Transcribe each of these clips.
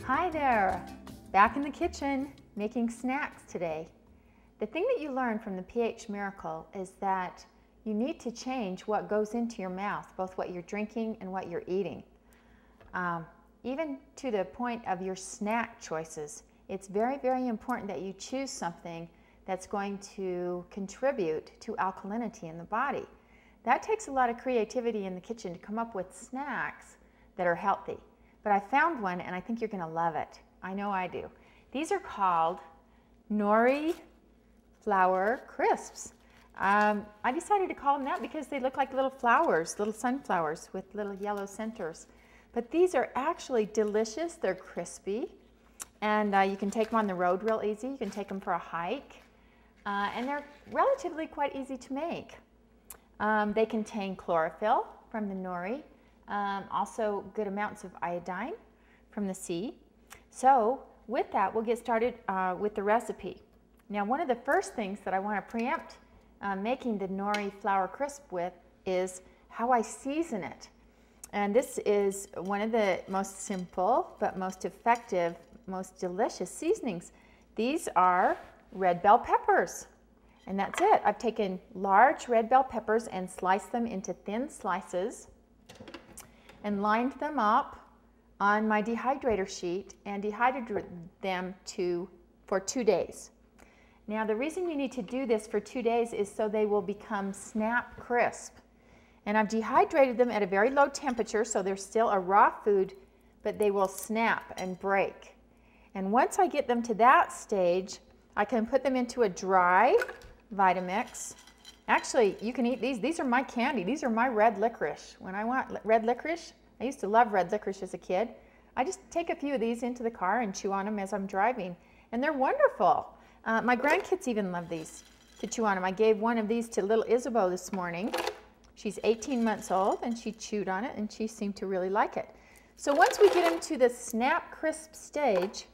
Hi there! Back in the kitchen making snacks today. The thing that you learn from the pH miracle is that you need to change what goes into your mouth, both what you're drinking and what you're eating. Even to the point of your snack choices, it's very, very important that you choose something that's going to contribute to alkalinity in the body. That takes a lot of creativity in the kitchen to come up with snacks that are healthy. But I found one and I think you're going to love it. I know I do. These are called Nori flour crisps. I decided to call them that because they look like little flowers, little sunflowers with little yellow centers. But these are actually delicious. They're crispy, and you can take them on the road real easy. You can take them for a hike, and they're relatively quite easy to make. They contain chlorophyll from the nori, also good amounts of iodine from the sea. So with that, we'll get started with the recipe. Now, one of the first things that I want to preempt making the nori flour crisp with is how I season it. And this is one of the most simple but most effective, most delicious seasonings. These are red bell peppers. And that's it. I've taken large red bell peppers and sliced them into thin slices and lined them up on my dehydrator sheet and dehydrated them for 2 days. Now, the reason you need to do this for 2 days is so they will become snap crisp. And I've dehydrated them at a very low temperature, so they're still a raw food, but they will snap and break. And once I get them to that stage, I can put them into a dry Vitamix. Actually, you can eat these. These are my candy. These are my red licorice. When I want red licorice, I used to love red licorice as a kid. I just take a few of these into the car and chew on them as I'm driving. And they're wonderful. My grandkids even love these to chew on them. I gave one of these to little Isabeau this morning. She's 18 months old and she chewed on it and she seemed to really like it. So once we get them to the snap crisp stage,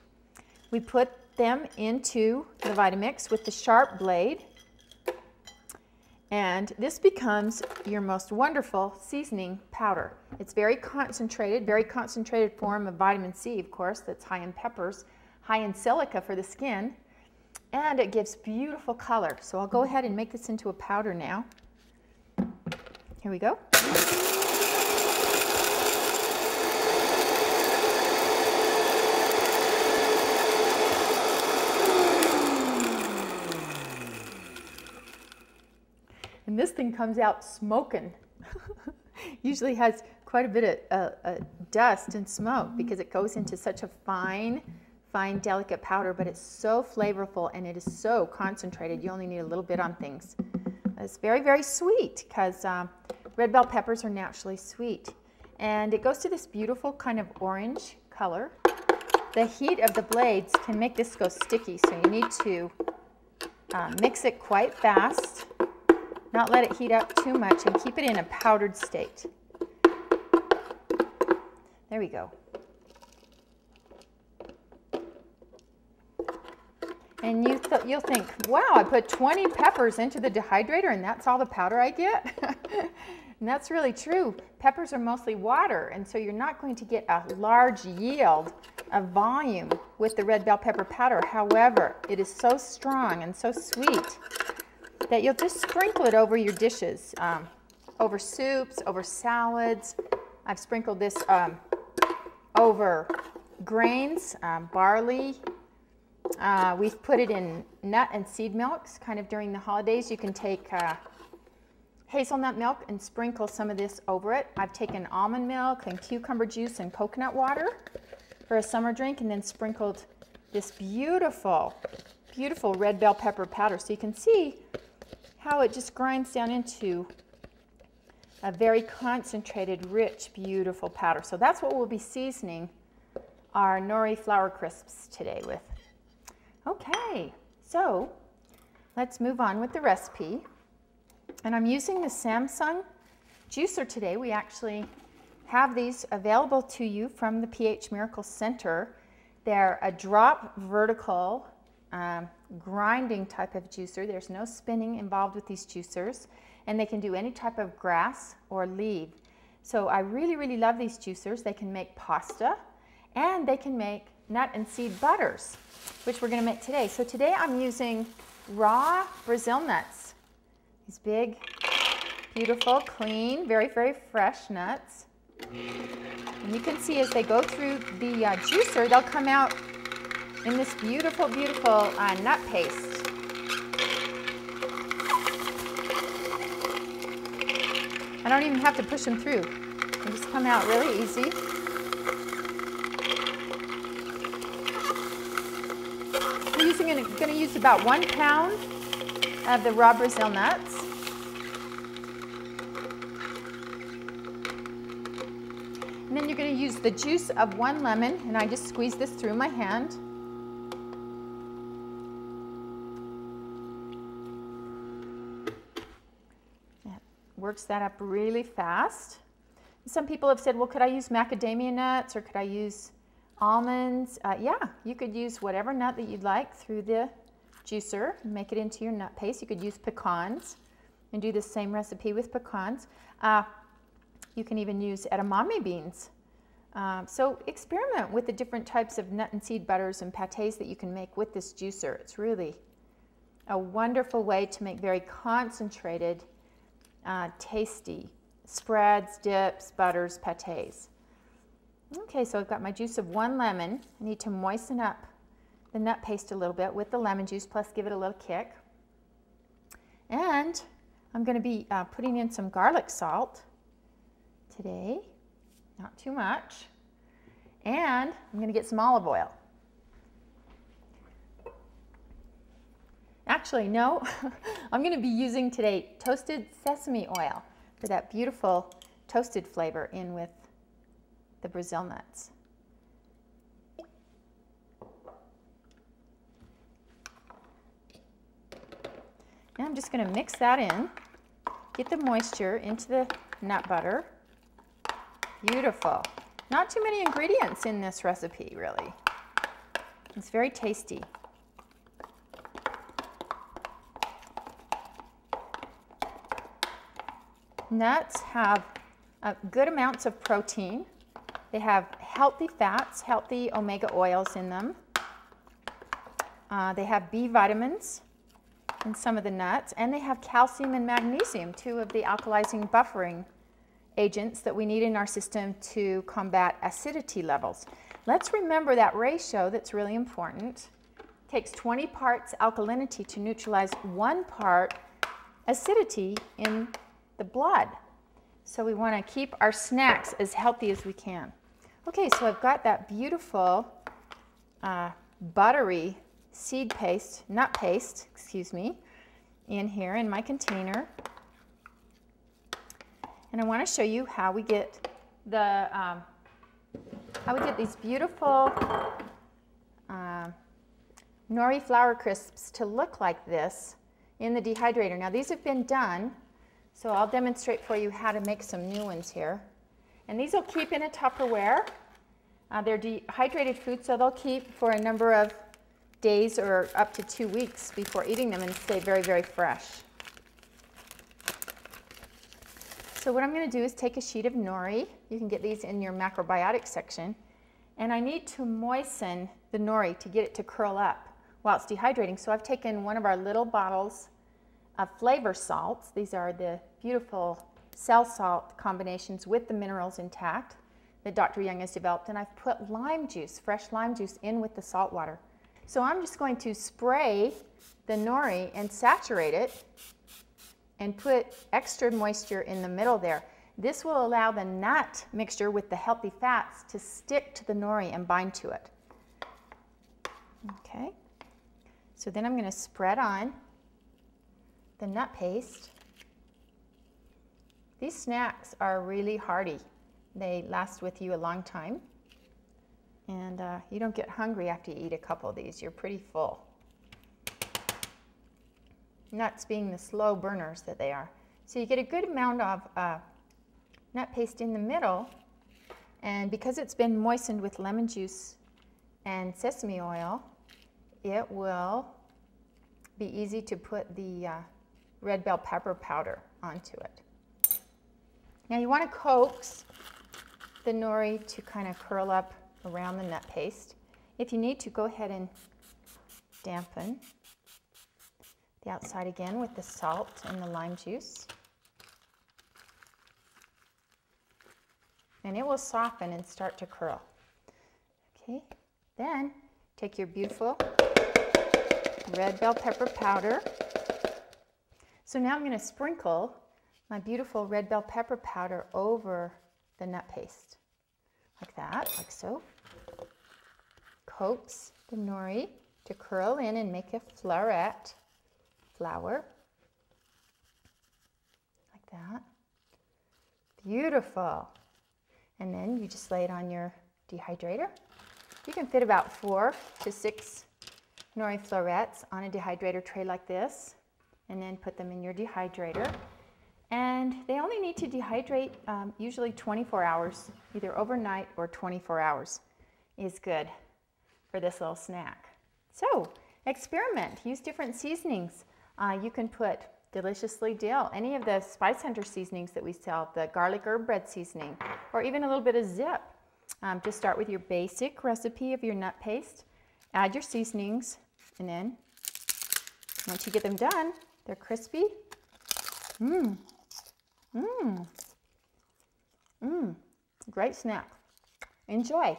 we put them into the Vitamix with the sharp blade. And this becomes your most wonderful seasoning powder. It's very concentrated form of vitamin C, of course, that's high in peppers, high in silica for the skin, and it gives beautiful color. So I'll go ahead and make this into a powder now. Here we go. And this thing comes out smoking. Usually has quite a bit of dust and smoke because it goes into such a fine, delicate powder, but it's so flavorful and it is so concentrated. You only need a little bit on things. It's very, very sweet because red bell peppers are naturally sweet. And it goes to this beautiful kind of orange color. The heat of the blades can make this go sticky, so you need to mix it quite fast. Not let it heat up too much and keep it in a powdered state. There we go. And you'll think, wow, I put 20 peppers into the dehydrator and that's all the powder I get? And that's really true. Peppers are mostly water, and so you're not going to get a large yield of volume with the red bell pepper powder. However, it is so strong and so sweet that you'll just sprinkle it over your dishes, over soups, over salads. I've sprinkled this over grains, barley. We've put it in nut and seed milks kind of during the holidays. You can take hazelnut milk and sprinkle some of this over it. I've taken almond milk and cucumber juice and coconut water for a summer drink and then sprinkled this beautiful, beautiful red bell pepper powder. So you can see how it just grinds down into a very concentrated, rich, beautiful powder. So that's what we'll be seasoning our nori flour crisps today with. Okay, so let's move on with the recipe. And I'm using the Samsung juicer today. We actually have these available to you from the pH Miracle Center. They're a drop vertical grinding type of juicer. There's no spinning involved with these juicers, and they can do any type of grass or leaf. So I really, really love these juicers. They can make pasta and they can make nut and seed butters, which we're going to make today. So today I'm using raw Brazil nuts. These big, beautiful, clean, very, very fresh nuts. And you can see as they go through the juicer, they'll come out in this beautiful, beautiful nut paste. I don't even have to push them through. They just come out really easy. I'm going to use about 1 pound of the raw Brazil nuts. And then you're going to use the juice of 1 lemon, and I just squeeze this through my hand. That works that up really fast. Some people have said, well, could I use macadamia nuts or could I use almonds? Yeah, you could use whatever nut that you'd like through the juicer and make it into your nut paste. You could use pecans and do the same recipe with pecans. You can even use edamame beans. So experiment with the different types of nut and seed butters and pâtés that you can make with this juicer. It's really a wonderful way to make very concentrated, tasty spreads, dips, butters, pâtés. Okay, so I've got my juice of 1 lemon. I need to moisten up the nut paste a little bit with the lemon juice, plus give it a little kick. And I'm going to be putting in some garlic salt today, not too much. And I'm going to get some olive oil. Actually, no, I'm going to be using today toasted sesame oil for that beautiful toasted flavor in with the Brazil nuts. Now I'm just going to mix that in, get the moisture into the nut butter. Beautiful. Not too many ingredients in this recipe, really. It's very tasty. Nuts have good amounts of protein. They have healthy fats, healthy omega oils in them. They have B vitamins in some of the nuts, and they have calcium and magnesium, 2 of the alkalizing buffering agents that we need in our system to combat acidity levels. Let's remember that ratio that's really important. It takes 20 parts alkalinity to neutralize 1 part acidity in the blood. So we want to keep our snacks as healthy as we can. Okay, so I've got that beautiful buttery seed paste, nut paste, excuse me, in here in my container. And I want to show you how we get these beautiful Nori flour crisps to look like this in the dehydrator. Now these have been done, so I'll demonstrate for you how to make some new ones here. And these will keep in a Tupperware. They're dehydrated food, so they'll keep for a number of days or up to 2 weeks before eating them and stay very, very fresh. So what I'm going to do is take a sheet of nori. You can get these in your macrobiotic section. And I need to moisten the nori to get it to curl up while it's dehydrating. So I've taken one of our little bottles of flavor salts. These are the beautiful cell salt combinations with the minerals intact that Dr. Young has developed. And I've put lime juice, fresh lime juice, in with the salt water. So I'm just going to spray the nori and saturate it and put extra moisture in the middle there. This will allow the nut mixture with the healthy fats to stick to the nori and bind to it. Okay, so then I'm going to spread on the nut paste. These snacks are really hearty. They last with you a long time. And you don't get hungry after you eat a couple of these. You're pretty full. Nuts being the slow burners that they are. So you get a good amount of nut paste in the middle, and because it's been moistened with lemon juice and sesame oil, it will be easy to put the red bell pepper powder onto it. Now you want to coax the nori to kind of curl up around the nut paste. If you need to, go ahead and dampen the outside again with the salt and the lime juice. And it will soften and start to curl. Okay, then take your beautiful red bell pepper powder. So now I'm going to sprinkle my beautiful red bell pepper powder over the nut paste. Like that, like so. Coax the nori to curl in and make a flower. Like that. Beautiful. And then you just lay it on your dehydrator. You can fit about 4 to 6 nori florets on a dehydrator tray like this, and then put them in your dehydrator. And they only need to dehydrate usually 24 hours, either overnight or 24 hours is good for this little snack. So experiment, use different seasonings. You can put deliciously dill, any of the Spice Hunter seasonings that we sell, the garlic herb bread seasoning, or even a little bit of zip. Just start with your basic recipe of your nut paste, add your seasonings, and then once you get them done, they're crispy. Great snack. Enjoy.